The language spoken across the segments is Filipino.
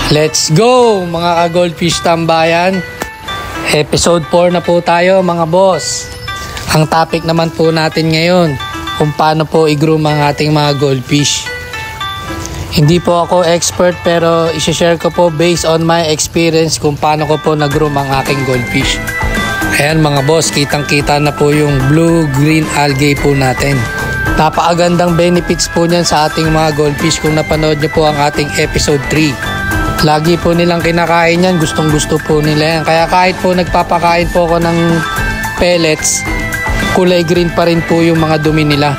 Let's go mga ka-goldfish tambayan. Episode 4 na po tayo mga boss. Ang topic naman po natin ngayon, kung paano po i-groom ang ating mga goldfish. Hindi po ako expert pero isi-share ko po based on my experience kung paano ko po nag-groom ang aking goldfish. Ayan mga boss, kitang-kita na po yung blue-green algae po natin. Napakagandang benefits po niyan sa ating mga goldfish kung napanood niyo po ang ating episode 3. Lagi po nilang kinakain yan, gustong gusto po nila yan. Kaya kahit po nagpapakain po ako ng pellets, kulay green pa rin po yung mga dumi nila.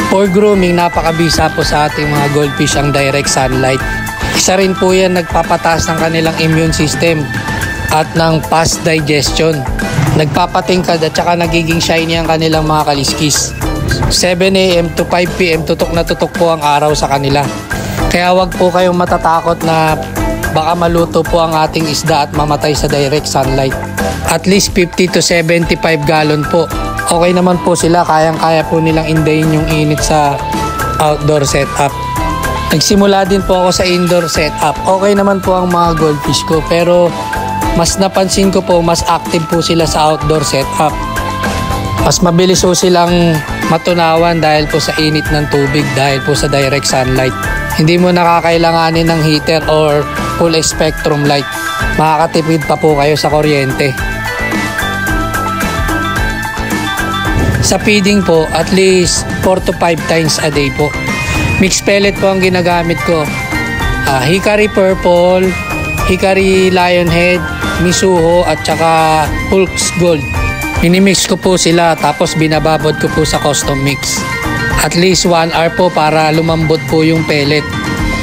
For grooming, napakabisa po sa ating mga goldfish ang direct sunlight. Isa rin po yan nagpapataas ng kanilang immune system at ng fast digestion. Nagpapatingkad at saka nagiging shiny ang kanilang mga kaliskis. 7 AM to 5 PM tutok na tutok po ang araw sa kanila. Kaya wag po kayong matatakot na baka maluto po ang ating isda at mamatay sa direct sunlight. At least 50 to 75 gallon po. Okay naman po sila, kayang-kaya po nilang indayin yung init sa outdoor setup. Nagsimula din po ako sa indoor setup. Okay naman po ang mga goldfish ko pero mas napansin ko po mas active po sila sa outdoor setup. Mas mabilis po silang matunawan dahil po sa init ng tubig, dahil po sa direct sunlight. Hindi mo nakakailanganin ng heater or full spectrum light. Makakatipid pa po kayo sa kuryente. Sa feeding po, at least 4 to 5 times a day po. Mixed pellet po ang ginagamit ko. Hickory Purple, Hickory Lionhead, Misuho at saka Hulk's Gold. Minimix ko po sila tapos binababod ko po sa custom mix. At least 1 hour po para lumambot po yung pellet.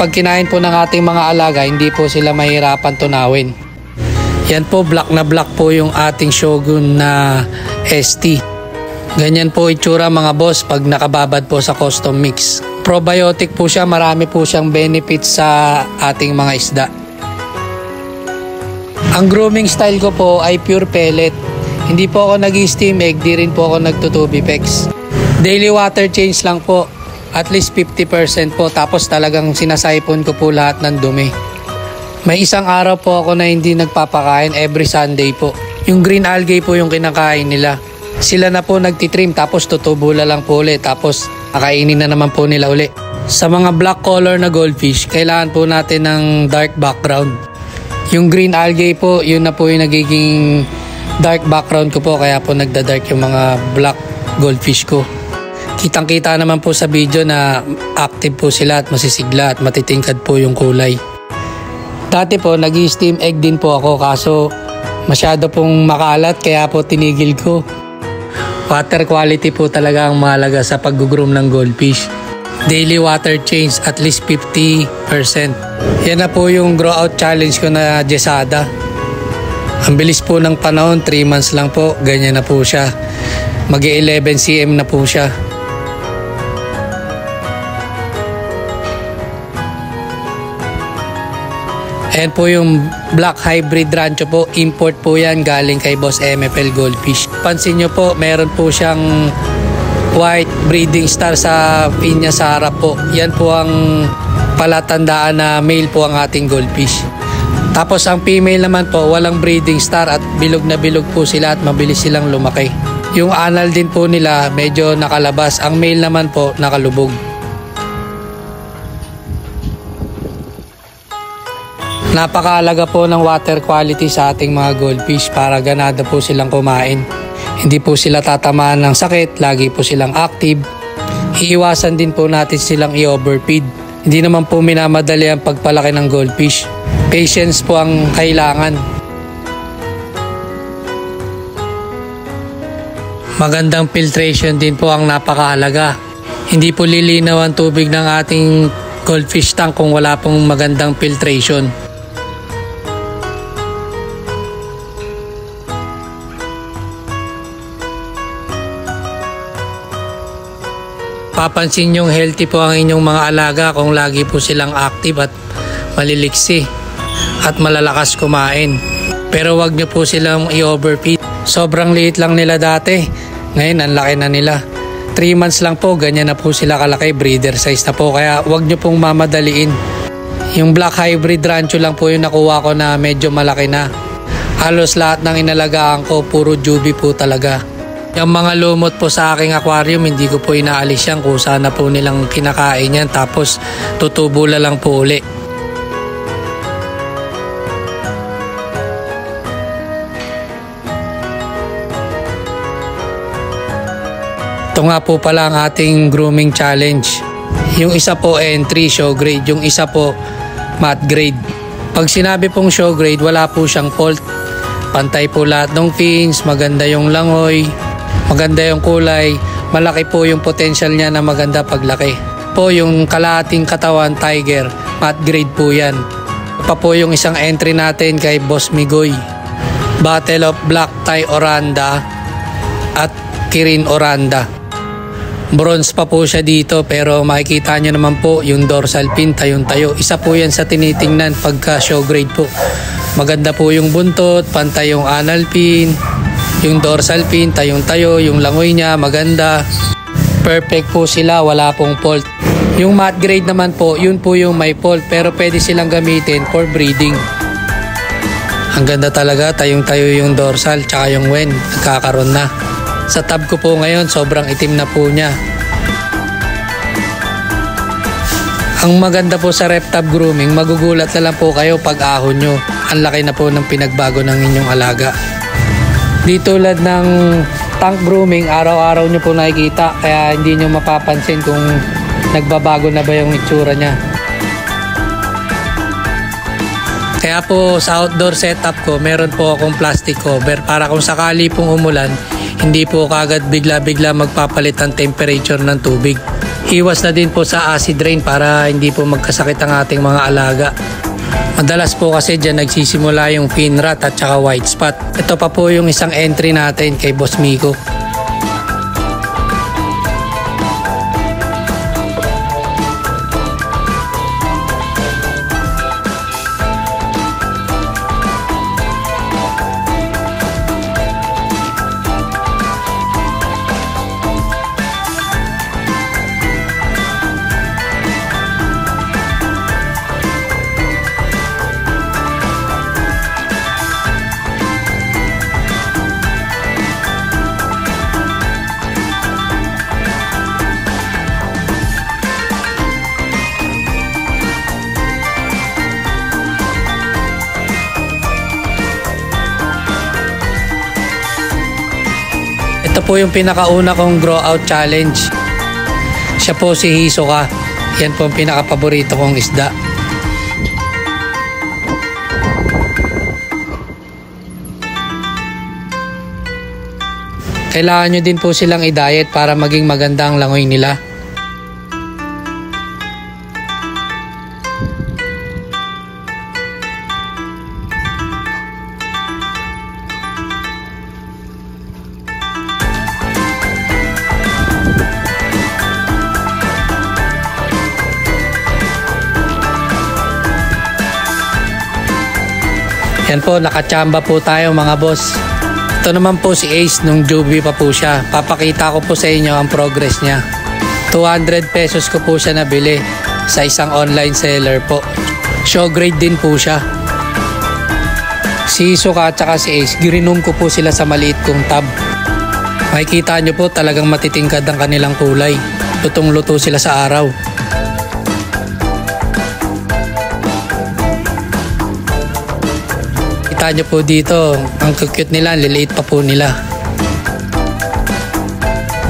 Pag kinain po ng ating mga alaga, hindi po sila mahirapan tunawin. Yan po, black na black po yung ating Shogun na ST. Ganyan po itsura mga boss pag nakababad po sa custom mix. Probiotic po siya, marami po siyang benefits sa ating mga isda. Ang grooming style ko po ay pure pellet. Hindi po ako nag-steam egg, di rin po ako nagtutubifex. Daily water change lang po, at least 50% po, tapos talagang sinasipon ko po lahat ng dumi. May isang araw po ako na hindi nagpapakain, every Sunday po. Yung green algae po yung kinakain nila. Sila na po nagtitrim, tapos tutubula lang po ulit, tapos kakainin na naman po nila uli. Sa mga black color na goldfish, kailangan po natin ng dark background. Yung green algae po, yun na po yung nagiging dark background ko po, kaya po nagda-dark yung mga black goldfish ko. Kitang-kita naman po sa video na active po sila at masisigla at matitingkad po yung kulay. Dati po nag-steam egg din po ako kaso masyado pong makalat kaya po tinigil ko. Water quality po talaga ang mahalaga sa pag-groom ng goldfish. Daily water change at least 50%. Yan na po yung grow out challenge ko na Jesada. Ang bilis po ng panahon, 3 months lang po, ganyan na po siya. Mag-11 cm na po siya. Ayan po yung black hybrid rancho po, import po yan galing kay Boss MFL Goldfish. Pansin nyo po, meron po siyang white breeding star sa pinya sa harap po. Yan po ang palatandaan na male po ang ating goldfish. Tapos ang female naman po, walang breeding star at bilog na bilog po sila at mabilis silang lumaki. Yung anal din po nila medyo nakalabas. Ang male naman po nakalubog. Napakahalaga po ng water quality sa ating mga goldfish para ganado po silang kumain. Hindi po sila tatamaan ng sakit, lagi po silang active. Iiwasan din po natin silang i-overfeed. Hindi naman po minamadali ang pagpalaki ng goldfish. Patience po ang kailangan. Magandang filtration din po ang napakahalaga. Hindi po lilinaw ang tubig ng ating goldfish tank kung wala pong magandang filtration. Papansin yung healthy po ang inyong mga alaga kung lagi po silang active at maliliksi at malalakas kumain. Pero wag nyo po silang i-overfeed. Sobrang liit lang nila dati. Ngayon ang laki na nila. 3 months lang po, ganyan na po sila kalaki, breeder size na po. Kaya wag nyo pong mamadaliin. Yung black hybrid rancho lang po yung nakuha ko na medyo malaki na. Halos lahat ng inalagaan ko, puro juby po talaga. Yung mga lumot po sa aking aquarium, hindi ko po inaalis yan. Kusa na po nilang kinakain yan. Tapos tutubula lang po uli. Ito nga po pala ang ating grooming challenge. Yung isa po entry, show grade. Yung isa po mat grade. Pag sinabi pong show grade, wala po siyang fault. Pantay po lahat ng fins, maganda yung langoy, maganda yung kulay, malaki po yung potential niya na maganda paglaki. Po yung kalahating katawan tiger, mat grade po yan. Pa po yung isang entry natin kay Boss Migoy. Battle of Black Tie Oranda at Kirin Oranda. Bronze pa po siya dito pero makikita nyo naman po yung dorsal pin tayong-tayo. Isa po yan sa tinitingnan pagka show grade po. Maganda po yung buntot, pantay yung anal pin, yung dorsal pin tayong-tayo, yung langoy niya maganda. Perfect po sila, wala pong fault. Yung mat grade naman po, yun po yung may fault pero pwede silang gamitin for breeding. Ang ganda talaga, tayong-tayo yung dorsal tsaka yung wen, nagkakaroon na. Sa tab ko po ngayon, sobrang itim na po niya. Ang maganda po sa rep tab grooming, magugulat na lang po kayo pag ahon nyo. Ang laki na po ng pinagbago ng inyong alaga. Di tulad ng tank grooming, araw-araw nyo po nakikita. Kaya hindi nyo mapapansin kung nagbabago na ba yung itsura niya. Kaya po sa outdoor setup ko, meron po akong plastic cover para kung sakali pong umulan, hindi po kagad bigla-bigla magpapalit ang temperature ng tubig. Iwas na din po sa acid rain para hindi po magkasakit ang ating mga alaga. Madalas po kasi dyan nagsisimula yung fin rot at saka white spot. Ito pa po yung isang entry natin kay Boss Miko. Ito po yung pinakauna kong grow out challenge. Siya po si Hisoka. Yan po ang pinakapaborito kong isda. Kailangan nyo din po silang i-diet para maging maganda ang langoy nila. Yan po, nakachamba po tayo mga boss. Ito naman po si Ace nung Juby pa po siya. Papakita ko po sa inyo ang progress niya. 200 pesos ko po siya nabili sa isang online seller po. Show grade din po siya. Si Hisoka at saka si Ace, girinom ko po sila sa maliit kong tab. Makikita nyo po talagang matitingkad ang kanilang kulay. Lutong-luto sila sa araw. Kita nyo po dito, ang cute nila, liliit pa po nila.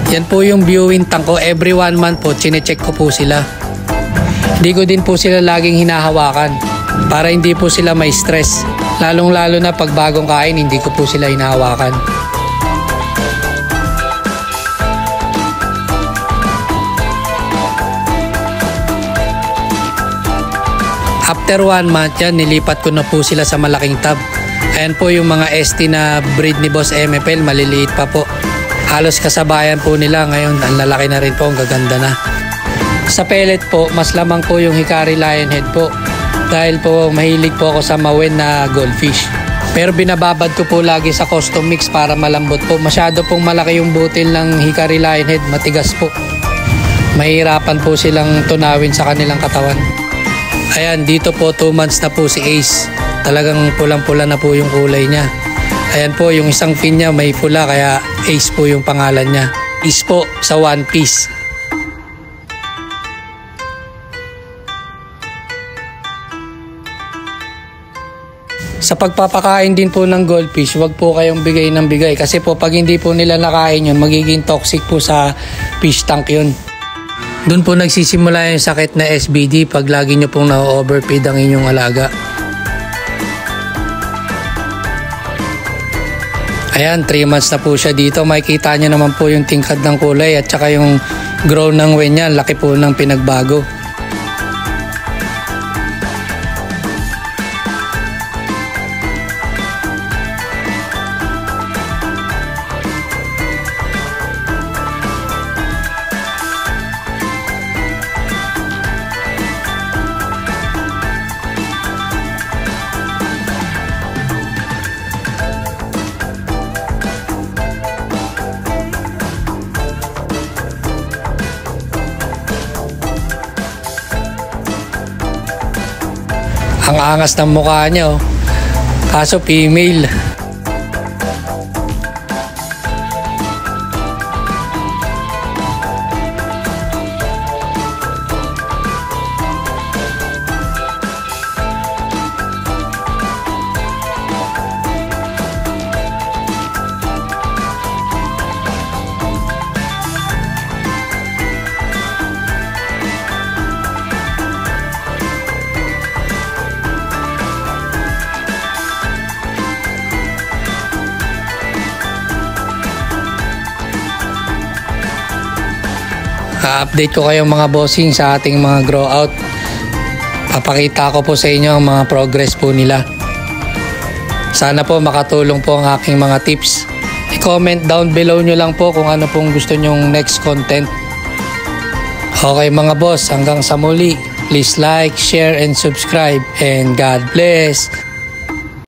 Yan po yung viewing tank ko. Every 1 month po, chinecheck ko po sila. Hindi ko din po sila laging hinahawakan para hindi po sila may stress. Lalong-lalo na pag bagong kain, hindi ko po sila hinahawakan. After 1 month yan, nilipat ko na po sila sa malaking tab. Ayan po yung mga ST na breed ni Boss MFL, maliliit pa po. Halos kasabayan po nila ngayon, ang lalaki na rin po, ang gaganda na. Sa pellet po, mas lamang po yung Hikari Lionhead po. Dahil po mahilig po ako sa mawen na goldfish. Pero binababad ko po lagi sa custom mix para malambot po. Masyado pong malaki yung butil ng Hickory Lionhead, matigas po. Mahirapan po silang tunawin sa kanilang katawan. Ayan, dito po 2 months na po si Ace. Talagang pulang-pula na po yung kulay niya. Ayan po, yung isang fin niya may pula kaya Ace po yung pangalan niya. Ace po sa One Piece. Sa pagpapakain din po ng goldfish, wag po kayong bigay ng bigay. Kasi po pag hindi po nila nakain yun, magiging toxic po sa fish tank yun. Doon po nagsisimula yung sakit na SBD pag lagi nyo pong na-overfeed ang inyong alaga. Ayan, 3 months na po siya dito. Makikita nyo naman po yung tingkad ng kulay at saka yung grow ng wen niya. Laki po ng pinagbago. Ang angas ng mukha niya, oh. Kaso female. update ko kayong mga bossing sa ating mga grow out. Papakita ko po sa inyo ang mga progress po nila. Sana po makatulong po ang aking mga tips. I-comment down below nyo lang po kung ano pong gusto nyong next content. Okay mga boss, hanggang sa muli. Please like, share, and subscribe. And God bless!